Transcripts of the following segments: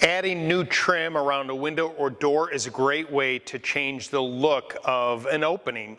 Adding new trim around a window or door is a great way to change the look of an opening.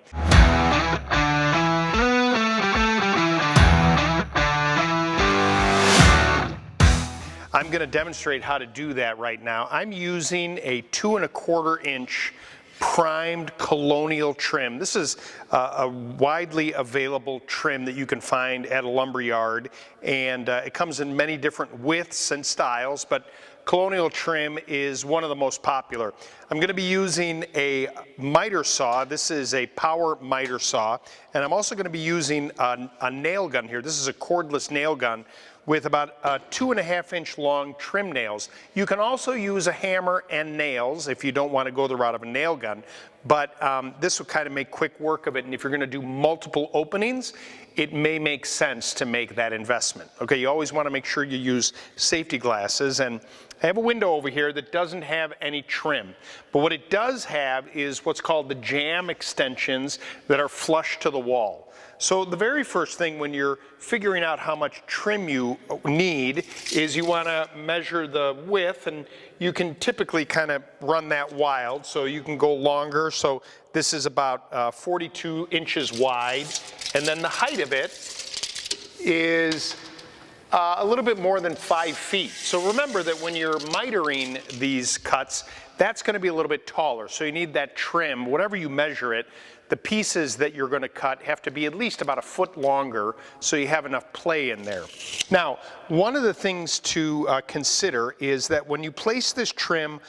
I'm going to demonstrate how to do that right now. I'm using a 2¼ inch primed colonial trim. This is a widely available trim that you can find at a lumber yard, and it comes in many different widths and styles, but colonial trim is one of the most popular. I'm going to be using a miter saw. This is a power miter saw, and I'm also going to be using a nail gun here. This is a cordless nail gun with about 2½ inch long trim nails. You can also use a hammer and nails if you don't want to go the route of a nail gun, but this will kind of make quick work of it, and if you're going to do multiple openings, it may make sense to make that investment. Okay, you always want to make sure you use safety glasses, and I have a window over here that doesn't have any trim, but what it does have is what's called the jamb extensions that are flush to the wall. So the very first thing when you're figuring out how much trim you need is you want to measure the width, and you can typically kind of run that wild, so you can go longer. So this is about 42 inches wide, and then the height of it is a little bit more than 5 feet. So remember that when you're mitering these cuts, that's going to be a little bit taller. So you need that trim, whatever you measure it. The pieces that you're going to cut have to be at least about 1 foot longer so you have enough play in there. Now, one of the things to consider is that when you place this trim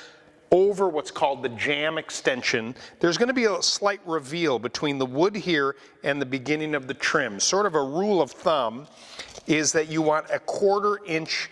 over what's called the jamb extension, there's going to be a slight reveal between the wood here and the beginning of the trim. Sort of a rule of thumb is that you want a 1/4 inch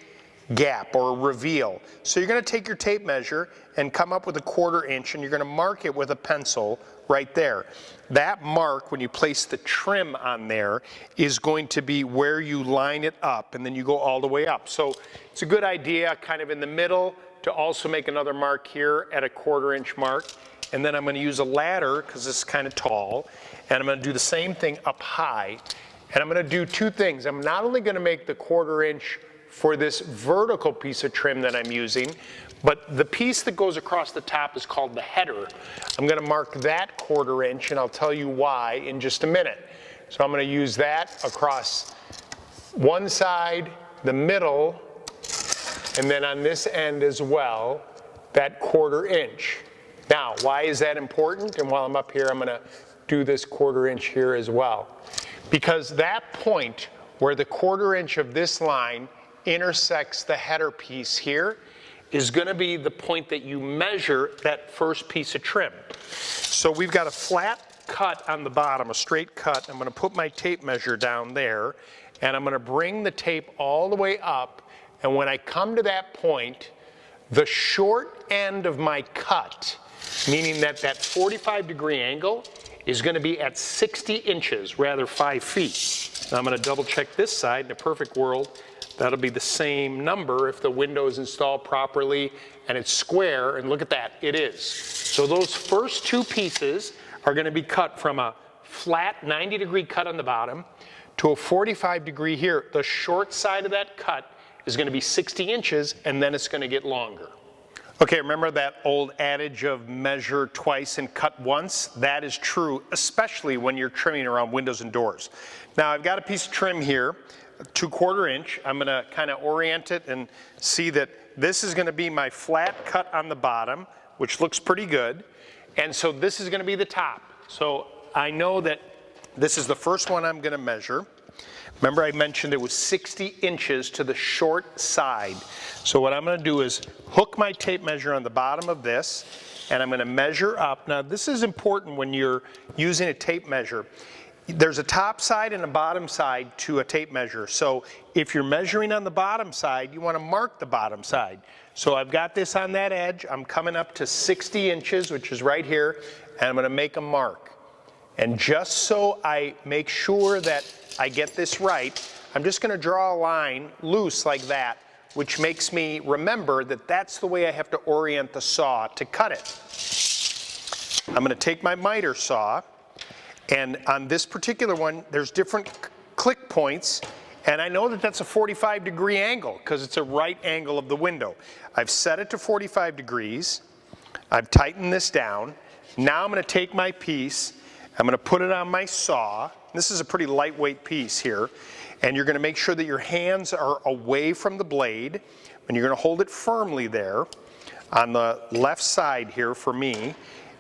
gap or reveal. So you're going to take your tape measure and come up with a 1/4 inch, and you're going to mark it with a pencil right there. That mark, when you place the trim on there, is going to be where you line it up, and then you go all the way up. So it's a good idea kind of in the middle to also make another mark here at a 1/4 inch mark. And then I'm going to use a ladder because this is kind of tall, and I'm going to do the same thing up high. And I'm going to do two things. I'm not only going to make the 1/4 inch for this vertical piece of trim that I'm using, but the piece that goes across the top is called the header. I'm going to mark that 1/4 inch, and I'll tell you why in just a minute. So I'm going to use that across one side, the middle, and then on this end as well, that 1/4 inch. Now, why is that important? And while I'm up here, I'm going to do this 1/4 inch here as well. Because that point where the 1/4 inch of this line intersects the header piece here is going to be the point that you measure that first piece of trim. So we've got a flat cut on the bottom, a straight cut. I'm going to put my tape measure down there, and I'm going to bring the tape all the way up, and when I come to that point, the short end of my cut, meaning that 45-degree angle, is going to be at 60 inches, rather 5 feet. Now I'm going to double check this side. In a perfect world, that'll be the same number if the window is installed properly and it's square, and look at that, it is. So those first two pieces are going to be cut from a flat 90-degree cut on the bottom to a 45-degree here. The short side of that cut is going to be 60 inches, and then it's going to get longer. Okay, remember that old adage of measure twice and cut once? That is true, especially when you're trimming around windows and doors. Now I've got a piece of trim here, 2/4 inch. I'm going to kind of orient it and see that this is going to be my flat cut on the bottom, which looks pretty good. And so this is going to be the top. So I know that this is the first one I'm going to measure. Remember I mentioned it was 60 inches to the short side. So what I'm going to do is hook my tape measure on the bottom of this, and I'm going to measure up. Now this is important when you're using a tape measure. There's a top side and a bottom side to a tape measure. So if you're measuring on the bottom side, you want to mark the bottom side. So I've got this on that edge. I'm coming up to 60 inches, which is right here, and I'm going to make a mark. And just so I make sure that I get this right, I'm just going to draw a line loose like that, which makes me remember that that's the way I have to orient the saw to cut it. I'm going to take my miter saw, and on this particular one, there's different click points, And I know that that's a 45-degree angle because it's a right angle of the window. I've set it to 45 degrees. I've tightened this down. Now I'm going to take my piece, I'm going to put it on my saw. This is a pretty lightweight piece here. And you're going to make sure that your hands are away from the blade. And you're going to hold it firmly there on the left side here for me.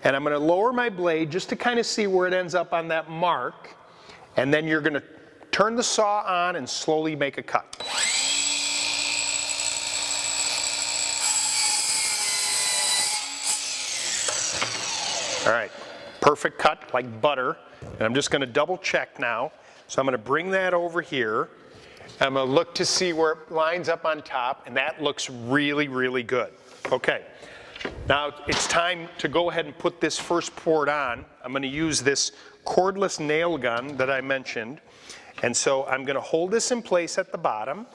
And I'm going to lower my blade just to kind of see where it ends up on that mark. And then you're going to turn the saw on and slowly make a cut. All right, perfect cut, like butter. And I'm just going to double check now. So I'm going to bring that over here. I'm going to look to see where it lines up on top, and that looks really, really good. Okay, now it's time to go ahead and put this first port on. I'm going to use this cordless nail gun that I mentioned. And so I'm going to hold this in place at the bottom.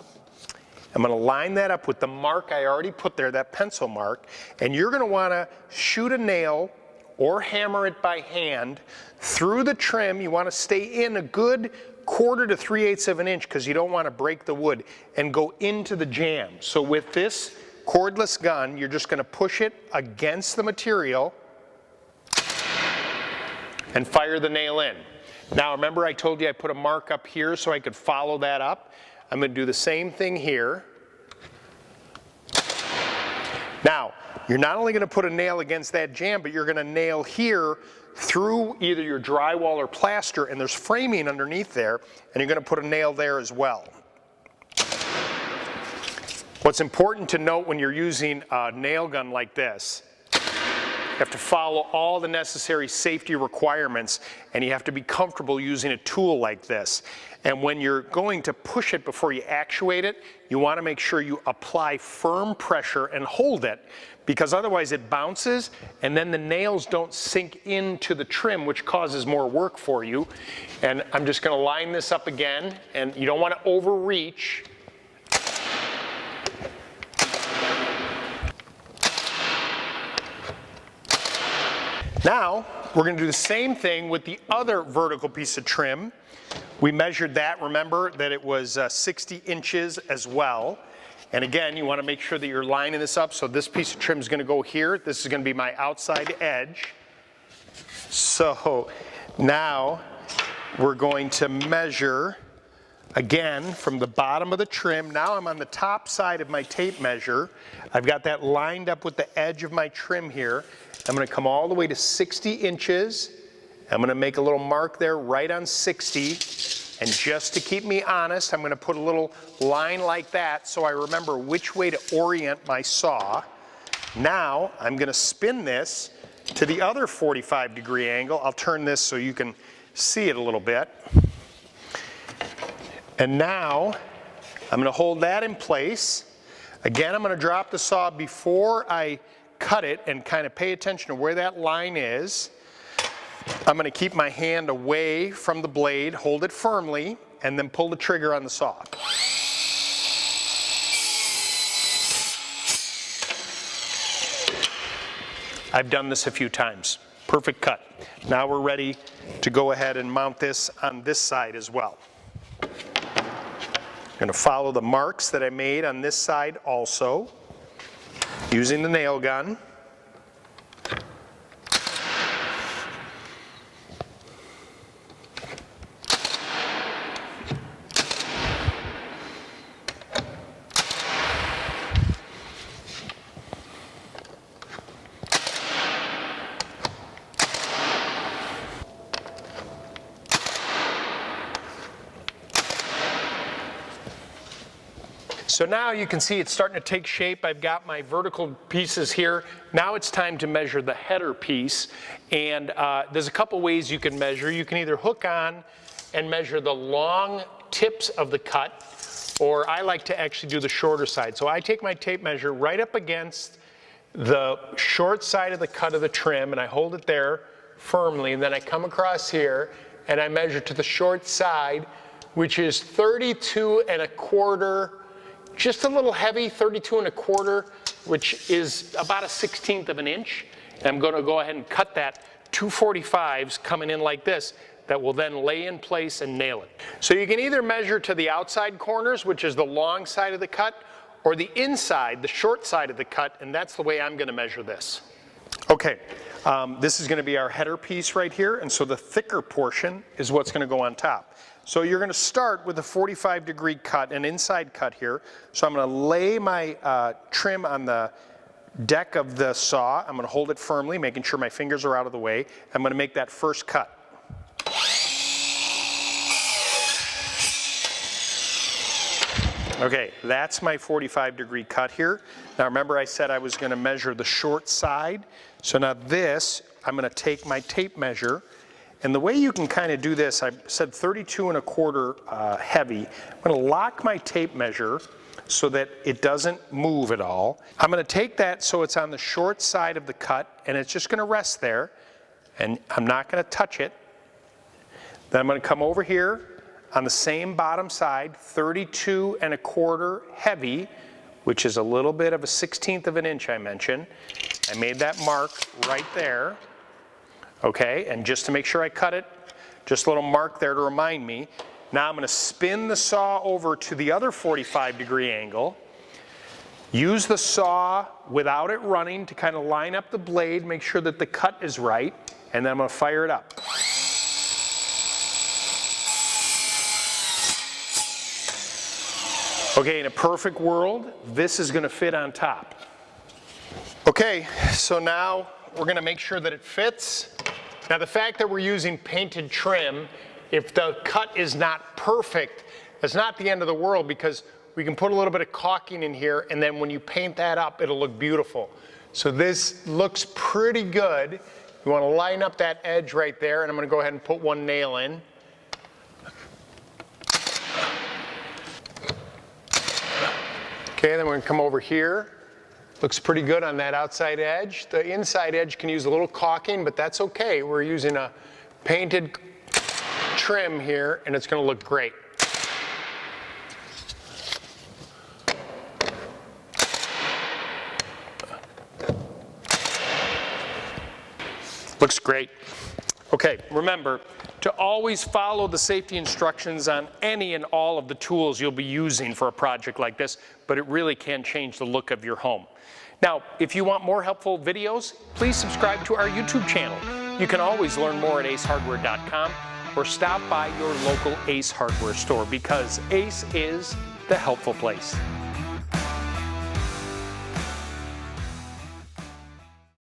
I'm going to line that up with the mark I already put there, that pencil mark. And you're going to want to shoot a nail or hammer it by hand through the trim. You want to stay in a good 1/4 to 3/8 of an inch because you don't want to break the wood and go into the jamb. So with this cordless gun, you're just going to push it against the material and fire the nail in. Now remember I told you I put a mark up here so I could follow that up. I'm going to do the same thing here. Now, you're not only going to put a nail against that jamb, but you're going to nail here through either your drywall or plaster, and there's framing underneath there, and you're going to put a nail there as well. What's important to note when you're using a nail gun like this, you have to follow all the necessary safety requirements, and you have to be comfortable using a tool like this. And when you're going to push it before you actuate it, you want to make sure you apply firm pressure and hold it, because otherwise it bounces and then the nails don't sink into the trim, which causes more work for you. And I'm just going to line this up again, and you don't want to overreach. Now, we're going to do the same thing with the other vertical piece of trim. We measured that, remember that it was 60 inches as well. And again, you want to make sure that you're lining this up. So this piece of trim is going to go here. This is going to be my outside edge. So now we're going to measure again from the bottom of the trim. Now I'm on the top side of my tape measure. I've got that lined up with the edge of my trim here. I'm going to come all the way to 60 inches. I'm going to make a little mark there right on 60. And just to keep me honest, I'm going to put a little line like that so I remember which way to orient my saw. Now I'm going to spin this to the other 45-degree angle. I'll turn this so you can see it a little bit. And now I'm going to hold that in place. Again, I'm going to drop the saw before I cut it and kind of pay attention to where that line is. I'm going to keep my hand away from the blade, hold it firmly, and then pull the trigger on the saw. I've done this a few times. Perfect cut. Now we're ready to go ahead and mount this on this side as well. I'm going to follow the marks that I made on this side also, using the nail gun. So now you can see it's starting to take shape. I've got my vertical pieces here. Now it's time to measure the header piece. And there's a couple ways you can measure. You can either hook on and measure the long tips of the cut, or I like to actually do the shorter side. So I take my tape measure right up against the short side of the cut of the trim, and I hold it there firmly, and then I come across here and I measure to the short side, which is 32 1/4. Just a little heavy, 32 1/4, which is about a 1/16 of an inch. And I'm going to go ahead and cut that 245s coming in like this. that will then lay in place and nail it. So you can either measure to the outside corners, which is the long side of the cut, or the inside, the short side of the cut, and that's the way I'm going to measure this. Okay, this is going to be our header piece right here, and so the thicker portion is what's going to go on top. So you're going to start with a 45-degree cut, an inside cut here. So I'm going to lay my trim on the deck of the saw. I'm going to hold it firmly, making sure my fingers are out of the way. I'm going to make that first cut. Okay, that's my 45-degree cut here. Now remember I said I was going to measure the short side. So now this, I'm going to take my tape measure, and the way you can kind of do this, I said 32¼ heavy. I'm going to lock my tape measure so that it doesn't move at all. I'm going to take that so it's on the short side of the cut, and it's just going to rest there, and I'm not going to touch it. Then I'm going to come over here on the same bottom side, 32¼ heavy, which is a little bit of a 1/16 of an inch I mentioned. I made that mark right there. Okay, and just to make sure I cut it, just a little mark there to remind me. Now I'm going to spin the saw over to the other 45-degree angle. Use the saw without it running to kind of line up the blade, make sure that the cut is right, and then I'm going to fire it up. Okay, in a perfect world, this is going to fit on top. Okay, so now we're going to make sure that it fits. Now the fact that we're using painted trim, if the cut is not perfect, that's not the end of the world, because we can put a little bit of caulking in here, and then when you paint that up, it'll look beautiful. So this looks pretty good. You want to line up that edge right there, and I'm going to go ahead and put one nail in. Okay, then we're going to come over here. Looks pretty good on that outside edge. The inside edge can use a little caulking, but that's okay. We're using a painted trim here, and it's going to look great. Looks great. Okay, remember to always follow the safety instructions on any and all of the tools you'll be using for a project like this, but it really can change the look of your home. Now, if you want more helpful videos, please subscribe to our YouTube channel. You can always learn more at acehardware.com or stop by your local Ace Hardware store, because Ace is the helpful place.